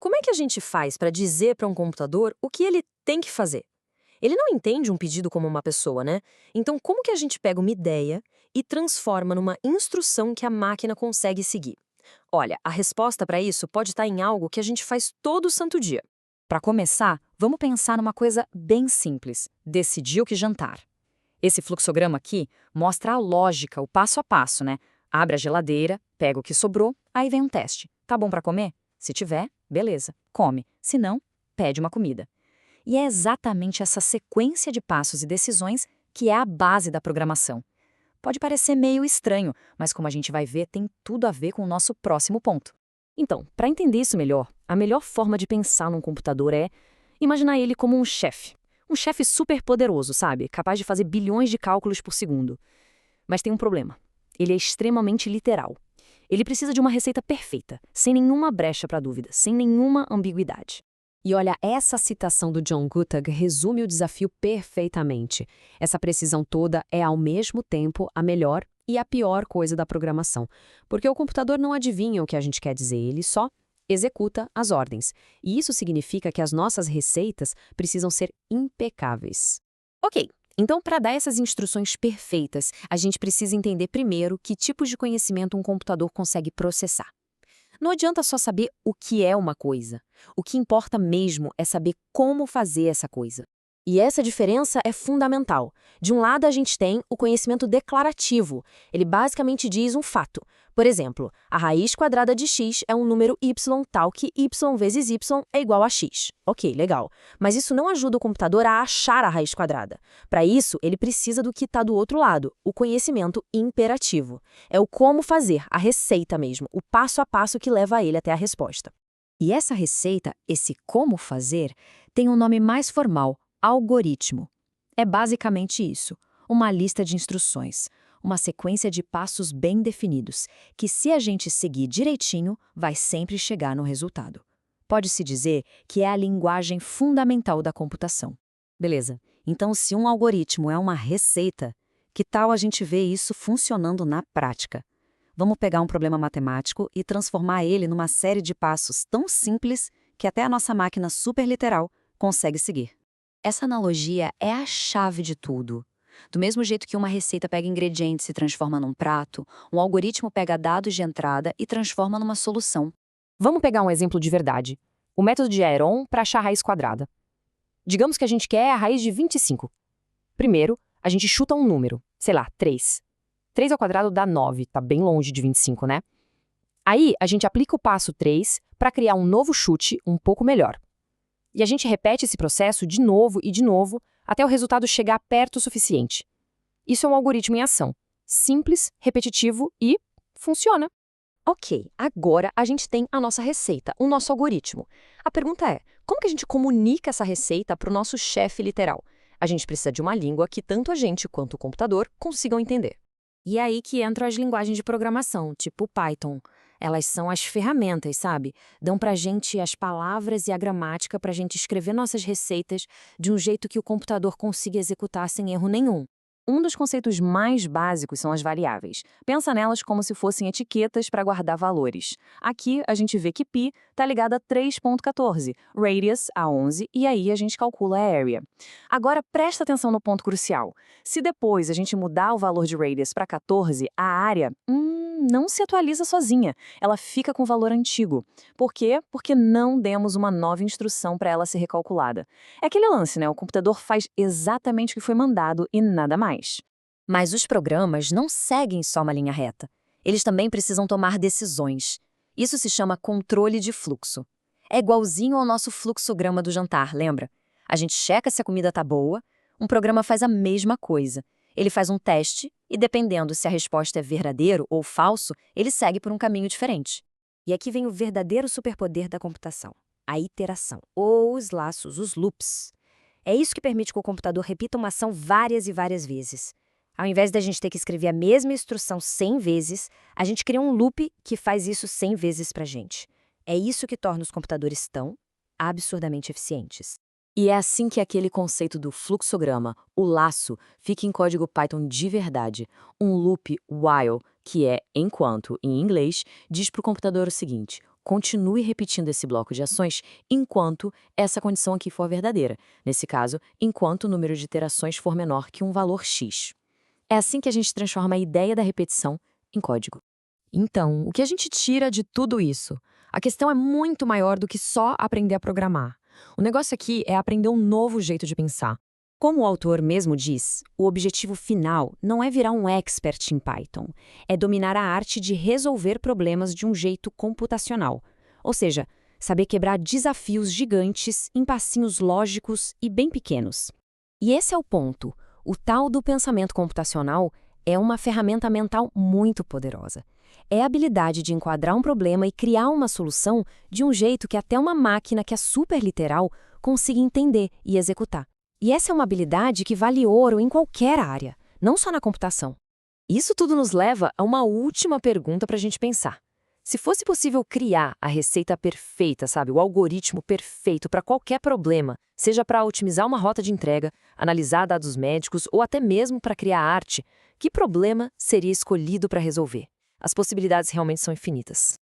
como é que a gente faz para dizer para um computador o que ele tem que fazer? Ele não entende um pedido como uma pessoa, né? Então, como que a gente pega uma ideia e transforma numa instrução que a máquina consegue seguir? Olha, a resposta para isso pode estar em algo que a gente faz todo santo dia. Para começar, vamos pensar numa coisa bem simples: decidir o que jantar. Esse fluxograma aqui mostra a lógica, o passo a passo, né? Abre a geladeira, pega o que sobrou, aí vem um teste. Tá bom para comer? Se tiver, beleza, come. Se não, pede uma comida. E é exatamente essa sequência de passos e decisões que é a base da programação. Pode parecer meio estranho, mas como a gente vai ver, tem tudo a ver com o nosso próximo ponto. Então, para entender isso melhor, a melhor forma de pensar num computador é imaginar ele como um chefe. Um chefe super poderoso, sabe? Capaz de fazer bilhões de cálculos por segundo. Mas tem um problema. Ele é extremamente literal. Ele precisa de uma receita perfeita, sem nenhuma brecha para dúvida, sem nenhuma ambiguidade. E olha, essa citação do John Guttag resume o desafio perfeitamente. Essa precisão toda é, ao mesmo tempo, a melhor e a pior coisa da programação. Porque o computador não adivinha o que a gente quer dizer, ele só executa as ordens. E isso significa que as nossas receitas precisam ser impecáveis. Ok, então para dar essas instruções perfeitas, a gente precisa entender primeiro que tipos de conhecimento um computador consegue processar. Não adianta só saber o que é uma coisa. O que importa mesmo é saber como fazer essa coisa. E essa diferença é fundamental. De um lado, a gente tem o conhecimento declarativo. Ele basicamente diz um fato. Por exemplo, a raiz quadrada de x é um número y tal que y vezes y é igual a x. Ok, legal. Mas isso não ajuda o computador a achar a raiz quadrada. Para isso, ele precisa do que está do outro lado, o conhecimento imperativo. É o como fazer, a receita mesmo, o passo a passo que leva ele até a resposta. E essa receita, esse como fazer, tem um nome mais formal: algoritmo. É basicamente isso, uma lista de instruções, uma sequência de passos bem definidos, que se a gente seguir direitinho, vai sempre chegar no resultado. Pode-se dizer que é a linguagem fundamental da computação. Beleza, então se um algoritmo é uma receita, que tal a gente ver isso funcionando na prática? Vamos pegar um problema matemático e transformar ele numa série de passos tão simples que até a nossa máquina superliteral consegue seguir. Essa analogia é a chave de tudo. Do mesmo jeito que uma receita pega ingredientes e se transforma num prato, um algoritmo pega dados de entrada e transforma numa solução. Vamos pegar um exemplo de verdade. O método de Aeron para achar a raiz quadrada. Digamos que a gente quer a raiz de 25. Primeiro, a gente chuta um número, sei lá, 3. 3 ao quadrado dá 9, tá bem longe de 25, né? Aí, a gente aplica o passo 3 para criar um novo chute um pouco melhor. E a gente repete esse processo de novo e de novo até o resultado chegar perto o suficiente. Isso é um algoritmo em ação. Simples, repetitivo e funciona. Ok, agora a gente tem a nossa receita, o nosso algoritmo. A pergunta é, como que a gente comunica essa receita para o nosso chefe literal? A gente precisa de uma língua que tanto a gente quanto o computador consigam entender. E é aí que entram as linguagens de programação, tipo o Python. Elas são as ferramentas, sabe? Dão pra gente as palavras e a gramática pra gente escrever nossas receitas de um jeito que o computador consiga executar sem erro nenhum. Um dos conceitos mais básicos são as variáveis. Pensa nelas como se fossem etiquetas para guardar valores. Aqui a gente vê que π está ligado a 3.14, radius a 11 e aí a gente calcula a area. Agora presta atenção no ponto crucial. Se depois a gente mudar o valor de radius para 14, a área não se atualiza sozinha. Ela fica com o valor antigo. Por quê? Porque não demos uma nova instrução para ela ser recalculada. É aquele lance, né? O computador faz exatamente o que foi mandado e nada mais. Mas os programas não seguem só uma linha reta. Eles também precisam tomar decisões. Isso se chama controle de fluxo. É igualzinho ao nosso fluxograma do jantar, lembra? A gente checa se a comida tá boa, um programa faz a mesma coisa. Ele faz um teste e, dependendo se a resposta é verdadeiro ou falso, ele segue por um caminho diferente. E aqui vem o verdadeiro superpoder da computação: a iteração, ou os laços, os loops. É isso que permite que o computador repita uma ação várias e várias vezes. Ao invés da gente ter que escrever a mesma instrução 100 vezes, a gente cria um loop que faz isso 100 vezes pra gente. É isso que torna os computadores tão absurdamente eficientes. E é assim que aquele conceito do fluxograma, o laço, fica em código Python de verdade. Um loop while, que é enquanto, em inglês, diz para o computador o seguinte: Continue repetindo esse bloco de ações enquanto essa condição aqui for verdadeira. Nesse caso, enquanto o número de iterações for menor que um valor x. É assim que a gente transforma a ideia da repetição em código. Então, o que a gente tira de tudo isso? A questão é muito maior do que só aprender a programar. O negócio aqui é aprender um novo jeito de pensar. Como o autor mesmo diz, o objetivo final não é virar um expert em Python, é dominar a arte de resolver problemas de um jeito computacional. Ou seja, saber quebrar desafios gigantes em passinhos lógicos e bem pequenos. E esse é o ponto. O tal do pensamento computacional é uma ferramenta mental muito poderosa. É a habilidade de enquadrar um problema e criar uma solução de um jeito que até uma máquina que é super literal consiga entender e executar. E essa é uma habilidade que vale ouro em qualquer área, não só na computação. Isso tudo nos leva a uma última pergunta para a gente pensar. Se fosse possível criar a receita perfeita, sabe, o algoritmo perfeito para qualquer problema, seja para otimizar uma rota de entrega, analisar dados médicos ou até mesmo para criar arte, que problema seria escolhido para resolver? As possibilidades realmente são infinitas.